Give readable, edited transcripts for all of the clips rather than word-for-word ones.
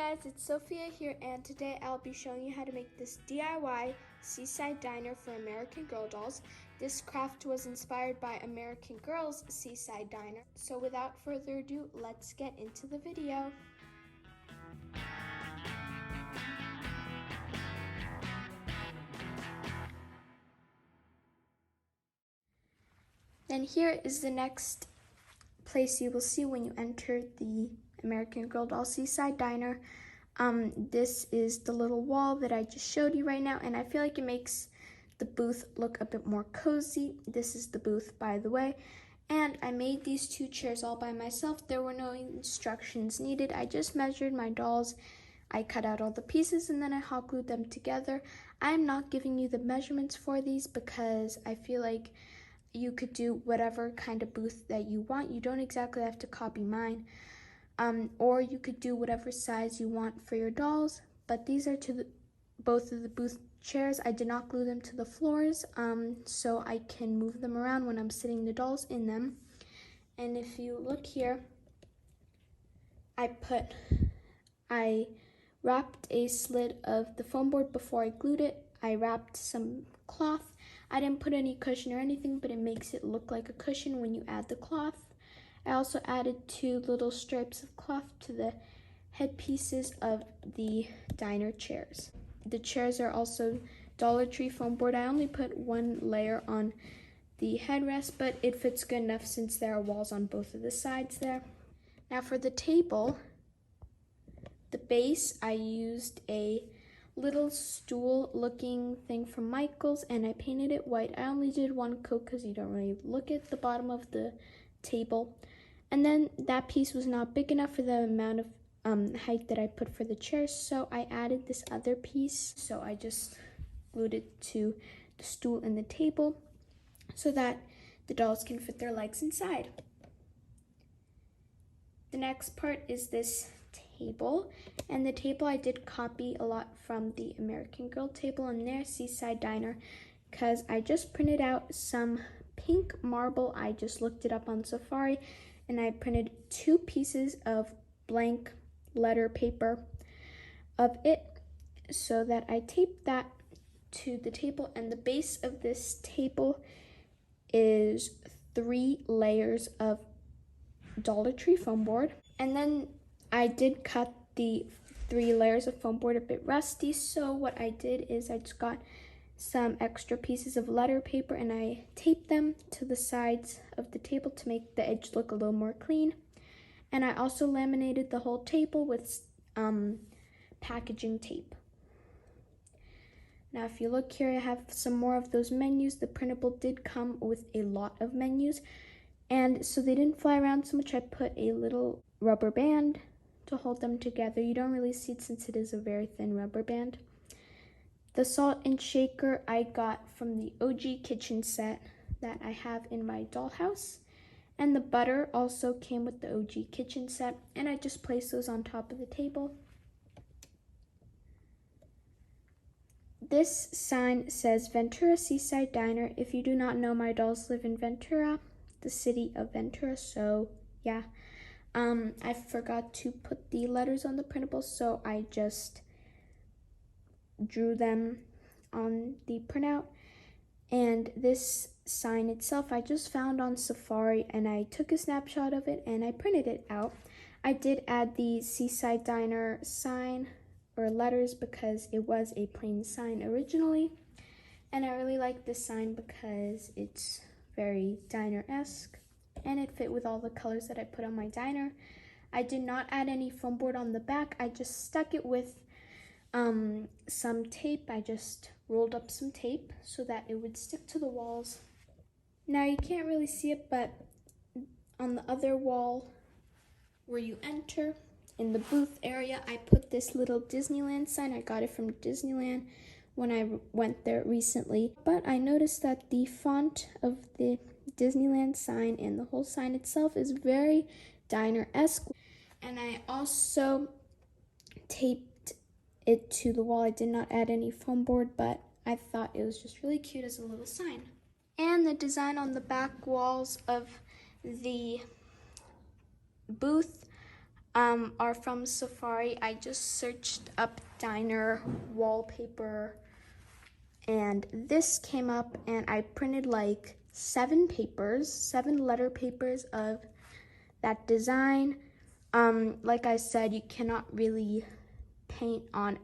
guys, it's Sophia here, and today I'll be showing you how to make this DIY Seaside Diner for American Girl dolls. This craft was inspired by American Girl's Seaside Diner. So without further ado, let's get into the video. And here is the next place you will see when you enter the American Girl doll Seaside Diner. This is the little wall that I just showed you right now, and I feel like it makes the booth look a bit more cozy. This is the booth, by the way, and I made these two chairs all by myself. There were no instructions needed. I just measured my dolls, I cut out all the pieces, and then I hot glued them together. I'm not giving you the measurements for these because I feel like you could do whatever kind of booth that you want. You don't exactly have to copy mine. Or you could do whatever size you want for your dolls, but these are both of the booth chairs. I did not glue them to the floors, so I can move them around when I'm sitting the dolls in them. And if you look here, I wrapped a slit of the foam board before I glued it. I wrapped some cloth. I didn't put any cushion or anything, but it makes it look like a cushion when you add the cloth. I also added 2 little strips of cloth to the headpieces of the diner chairs. The chairs are also Dollar Tree foam board. I only put 1 layer on the headrest, but it fits good enough since there are walls on both of the sides there. Now for the table, the base, I used a little stool looking thing from Michael's and I painted it white. I only did 1 coat because you don't really look at the bottom of the table. And then that piece was not big enough for the amount of height that I put for the chairs, so I added this other piece. So I just glued it to the stool and the table so that the dolls can fit their legs inside. The next part is this table, and the table I did copy a lot from the American Girl table in their Seaside Diner because I just printed out some pink marble. I just looked it up on Safari, and I printed 2 pieces of blank letter paper of it so that I taped that to the table. And the base of this table is 3 layers of Dollar Tree foam board. And then I did cut the 3 layers of foam board a bit rusty, so what I did is I just got some extra pieces of letter paper and I taped them to the sides of the table to make the edge look a little more clean. And I also laminated the whole table with packaging tape. Now if you look here, I have some more of those menus. The printable did come with a lot of menus, and so they didn't fly around so much. I put a little rubber band to hold them together. You don't really see it since it is a very thin rubber band. The salt and shaker I got from the OG kitchen set that I have in my dollhouse. And the butter also came with the OG kitchen set, and I just placed those on top of the table. This sign says Ventura Seaside Diner. If you do not know, my dolls live in Ventura, the city of Ventura, so yeah. I forgot to put the letters on the printable, so I just drew them on the printout. And this sign itself I just found on Safari, and I took a snapshot of it and I printed it out. I did add the Seaside Diner sign or letters because it was a plain sign originally, and I really like this sign because it's very diner-esque and it fit with all the colors that I put on my diner. I did not add any foam board on the back. I just stuck it with some tape. I just rolled up some tape so that it would stick to the walls. Now you can't really see it, but on the other wall where you enter in the booth area, I put this little Disneyland sign. I got it from Disneyland when I went there recently, but I noticed that the font of the Disneyland sign and the whole sign itself is very diner-esque. And I also taped it to the wall. I did not add any foam board, but I thought it was just really cute as a little sign. And the design on the back walls of the booth, are from Safari. I just searched up diner wallpaper and this came up, and I printed like 7 letter papers of that design. Like I said, you cannot really paint on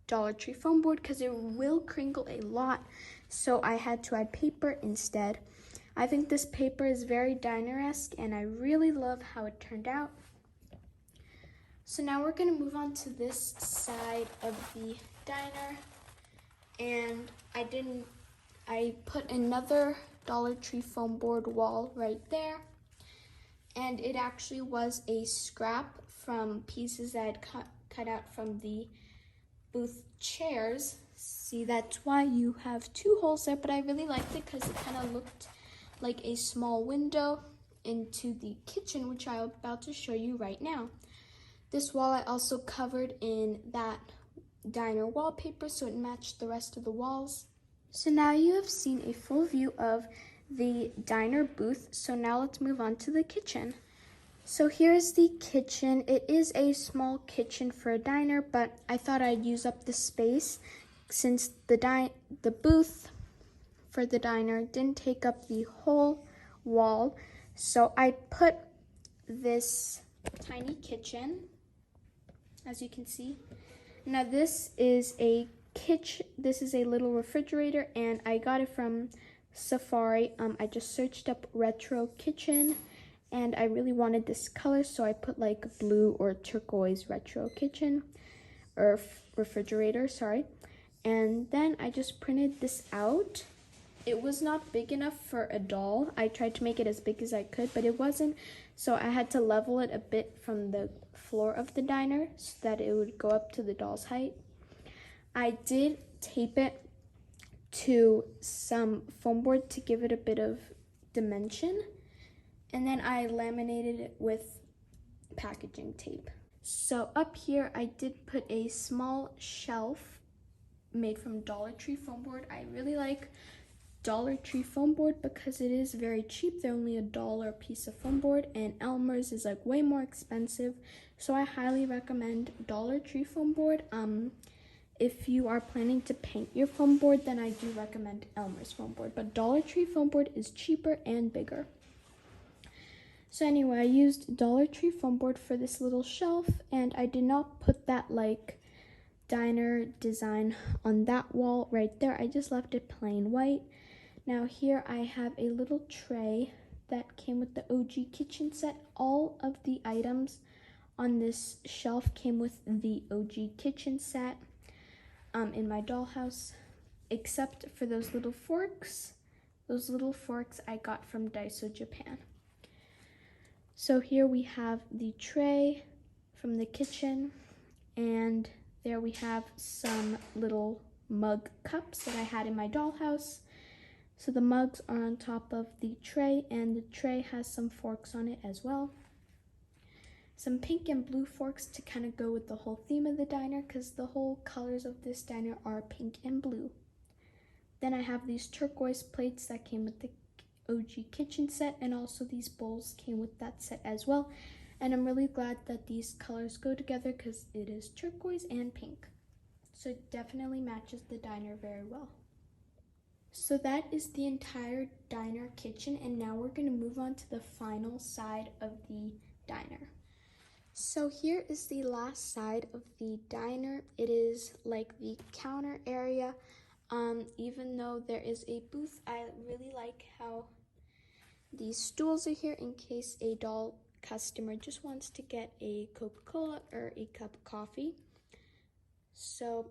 Dollar Tree foam board because it will crinkle a lot, so I had to add paper instead. I think this paper is very diner-esque and I really love how it turned out. So now we're going to move on to this side of the diner, and I put another Dollar Tree foam board wall right there, and it actually was a scrap from pieces that I'd cut out from the booth chairs. See, that's why you have 2 holes there, but I really liked it because it kind of looked like a small window into the kitchen, which I'm about to show you right now. This wall I also covered in that diner wallpaper so it matched the rest of the walls. So now you have seen a full view of the diner booth, so now let's move on to the kitchen. So here's the kitchen. It is a small kitchen for a diner, but I thought I'd use up the space since the booth for the diner didn't take up the whole wall. So I put this tiny kitchen, as you can see. Now this is a little refrigerator, and I got it from Safari. I just searched up retro kitchen, and I really wanted this color, so I put like blue or turquoise retro kitchen, or refrigerator, sorry. And then I just printed this out. It was not big enough for a doll. I tried to make it as big as I could, but it wasn't, so I had to level it a bit from the floor of the diner so that it would go up to the doll's height. I did tape it to some foam board to give it a bit of dimension, and then I laminated it with packaging tape. So up here I did put a small shelf made from Dollar Tree foam board. I really like Dollar Tree foam board because it is very cheap. They're only $1 a piece of foam board, and Elmer's is like way more expensive, so I highly recommend Dollar Tree foam board. If you are planning to paint your foam board, then I do recommend Elmer's foam board, but Dollar Tree foam board is cheaper and bigger. So anyway, I used Dollar Tree foam board for this little shelf, and I did not put that like diner design on that wall right there. I just left it plain white. Now here I have a little tray that came with the OG kitchen set. All of the items on this shelf came with the OG kitchen set in my dollhouse, except for those little forks. Those little forks I got from Daiso, Japan. So here we have the tray from the kitchen, and there we have some little mug cups that I had in my dollhouse. So the mugs are on top of the tray, and the tray has some forks on it as well. Some pink and blue forks to kind of go with the whole theme of the diner, because the whole colors of this diner are pink and blue. Then I have these turquoise plates that came with the OG kitchen set, and also these bowls came with that set as well. And I'm really glad that these colors go together because it is turquoise and pink. So it definitely matches the diner very well. So that is the entire diner kitchen, and now we're going to move on to the final side of the diner. So here is the last side of the diner. It is like the counter area. Even though there is a booth, I really like how these stools are here in case a doll customer just wants to get a Coca-Cola or a cup of coffee. So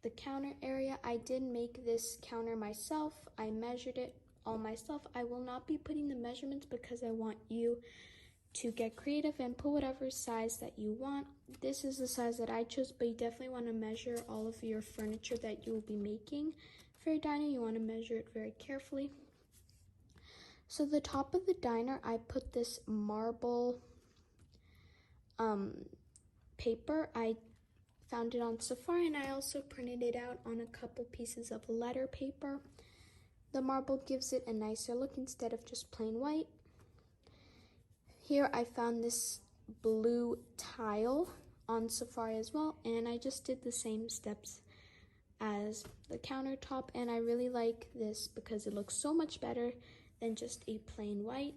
the counter area, I did make this counter myself. I measured it all myself. I will not be putting the measurements because I want you to get creative and put whatever size that you want. This is the size that I chose, but you definitely want to measure all of your furniture that you will be making for your diner. You want to measure it very carefully. So the top of the diner, I put this marble paper. I found it on Safari, and I also printed it out on a couple pieces of letter paper. The marble gives it a nicer look instead of just plain white. Here I found this blue tile on Safari as well, and I just did the same steps as the countertop, and I really like this because it looks so much better than just a plain white.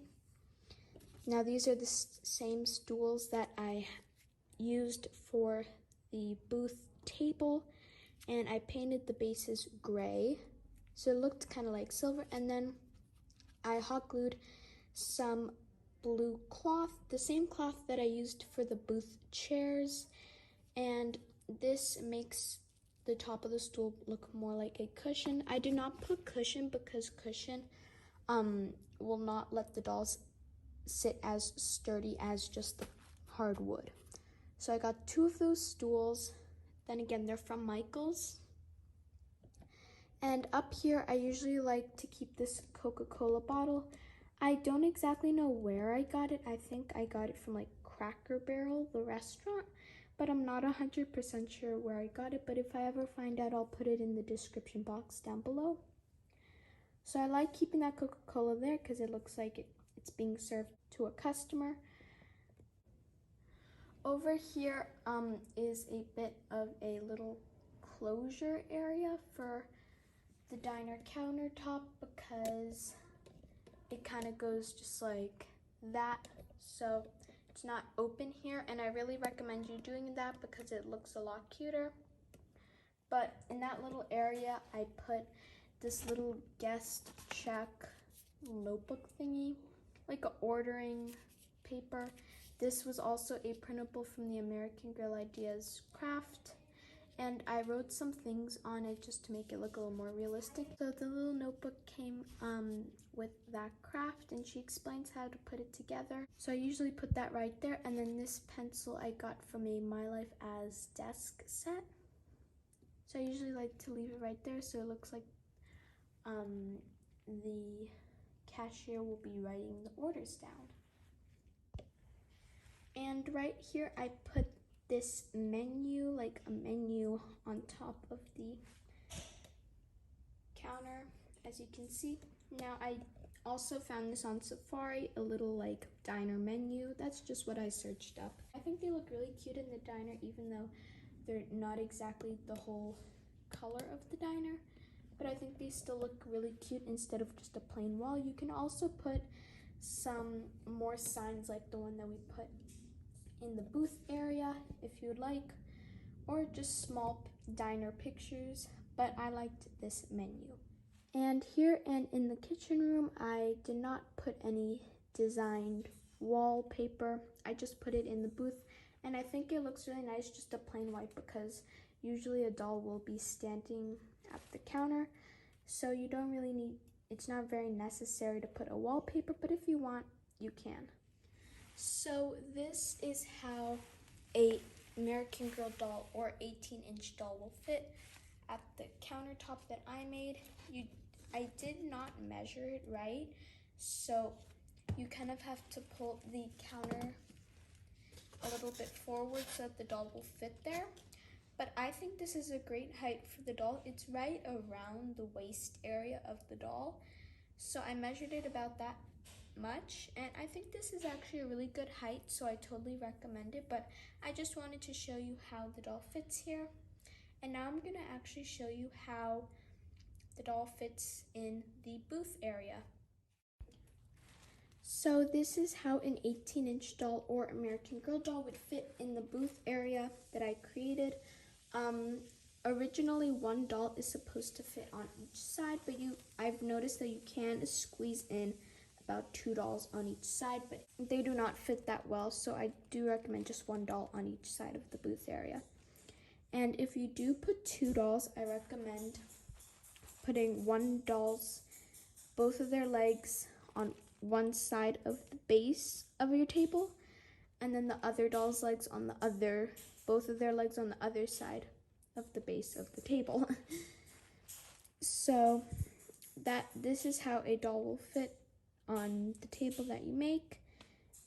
Now these are the same stools that I used for the booth table, and I painted the bases gray so it looked kind of like silver, and then I hot glued some blue cloth, the same cloth that I used for the booth chairs, and this makes the top of the stool look more like a cushion. I did not put cushion because cushion will not let the dolls sit as sturdy as just the hardwood. So I got 2 of those stools. Then again, they're from Michael's. And up here, I usually like to keep this Coca-Cola bottle. I don't exactly know where I got it. I think I got it from like Cracker Barrel, the restaurant, but I'm not 100% sure where I got it. But if I ever find out, I'll put it in the description box down below. So I like keeping that Coca-Cola there because it looks like it's being served to a customer. Over here is a bit of a little closure area for the diner countertop because it kind of goes just like that, so it's not open here, and I really recommend you doing that because it looks a lot cuter. But in that little area, I put this little guest check notebook thingy, like a ordering paper. This was also a printable from the American Girl Ideas craft, and I wrote some things on it just to make it look a little more realistic. So the little notebook came with that craft, and she explains how to put it together. So I usually put that right there, and then this pencil I got from a My Life as desk set. So I usually like to leave it right there so it looks like the cashier will be writing the orders down. And right here I put this menu, like a menu on top of the counter, as you can see. Now I also found this on Safari, a little like diner menu. That's just what I searched up. I think they look really cute in the diner, even though they're not exactly the whole color of the diner, but I think they still look really cute instead of just a plain wall. You can also put some more signs like the one that we put in the booth area if you would like, or just small diner pictures, but I liked this menu. And here and in the kitchen room, I did not put any designed wallpaper. I just put it in the booth, and I think it looks really nice, just a plain white, because usually a doll will be standing at the counter, so you don't really need, it's not very necessary to put a wallpaper, but if you want, you can. So this is how a American Girl doll or 18-inch doll will fit at the countertop that I made. I did not measure it right, so you kind of have to pull the counter a little bit forward so that the doll will fit there. But I think this is a great height for the doll. It's right around the waist area of the doll, so I measured it about that much, and I think this is actually a really good height, so I totally recommend it. But I just wanted to show you how the doll fits here, and now I'm gonna actually show you how the doll fits in the booth area. So this is how an 18-inch doll or American Girl doll would fit in the booth area that I created. Originally one doll is supposed to fit on each side, but I've noticed that you can squeeze in about 2 dolls on each side, but they do not fit that well, so I do recommend just 1 doll on each side of the booth area. And if you do put 2 dolls, I recommend putting both of their legs on one side of the base of your table, and then the other doll's legs on both of their legs on the other side of the base of the table. So this is how a doll will fit on the table that you make,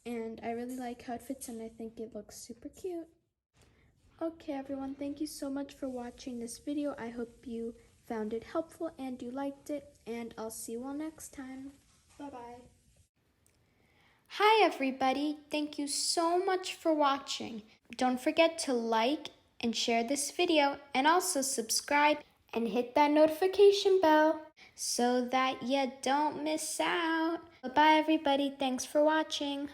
and I really like how it fits, and I think it looks super cute. Okay everyone, thank you so much for watching this video. I hope you found it helpful and you liked it, and I'll see you all next time. Bye bye. Hi everybody, thank you so much for watching. Don't forget to like and share this video and also subscribe and hit that notification bell so that you don't miss out. Bye-bye everybody, thanks for watching.